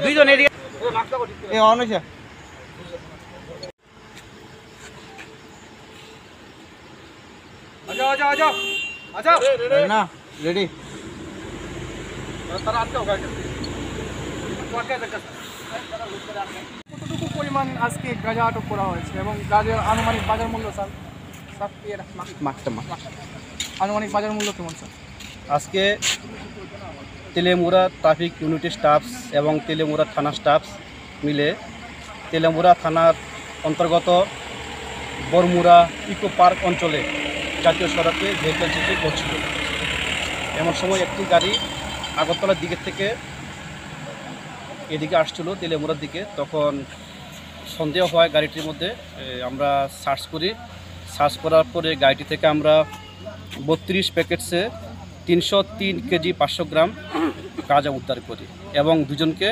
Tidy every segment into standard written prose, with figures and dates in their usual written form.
দুইজন এদিকে অন হয়েছে না রেডি কতটুকু পরিমাণ আজকে গাঁজা আটক করা হয়েছে এবং গাঁজার আনুমানিক বাজার মূল্য স্যার আনুমানিক বাজার মূল্য কেমন স্যার? আজকে তেলেমুরা ট্রাফিক ইউনিটের স্টাফস এবং তেলেমুরা থানা স্টাফস মিলে তেলেমুরা থানার অন্তর্গত বরমুরা ইকো পার্ক অঞ্চলে জাতীয় সড়কে ভেহিকল চেকিং করছিল। এমন সময় একটি গাড়ি আগরতলার দিকের থেকে এদিকে আসছিল তেলেমুরার দিকে। তখন সন্দেহ হয় গাড়িটির মধ্যে, আমরা সার্চ করার পরে গাড়িটি থেকে আমরা 32 প্যাকেটসে 303 কেজি 500 গ্রাম গাঁজা উদ্ধার করি এবং দুজনকে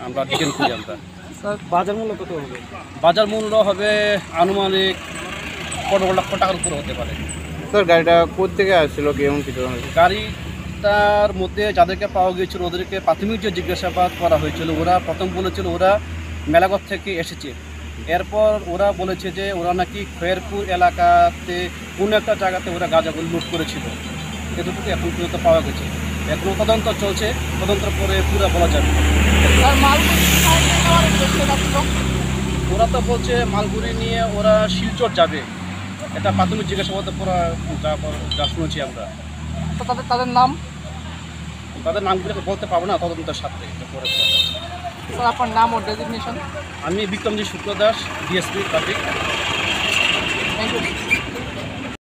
আমরা ডিটেন করি। আমরা বাজার মূল্য কত হবে? বাজার মূল্য হবে আনুমানিক 15 লক্ষ টাকার উপরে হতে পারে। স্যার গাড়িটা কোথেকে আসছিল কেমন কিছু? গাড়িটার মধ্যে যাদেরকে পাওয়া গিয়েছিল ওদেরকে প্রাথমিক যে জিজ্ঞাসাবাদ করা হয়েছিল, ওরা প্রথম বলেছিল ওরা মেলাঘর থেকে এসেছে। এরপর ওরা বলেছে যে ওরা নাকি খয়েরপুর এলাকাতে কোনো একটা জায়গাতে ওরা গাঁজাগুলো লুট করেছিল। এতটুকু এখন পর্যন্ত পাওয়া গেছে। এখনও তদন্ত চলছে, তদন্তের পরে পুরো বলা যাবে। ওরা তো বলছে মালগুড়ি নিয়ে ওরা শিলচর যাবে, এটা প্রাথমিক জিজ্ঞাসাবাদের পর যা শুনেছি আমরা। তো তাদের নামগুলো বলতে পারবো না তদন্তের সাথে। স্যার আপনার নাম ও ডেজিগনেশন? আমি বিক্রমজি শুক্ল দাস, ডিএসপি ট্রাফিক।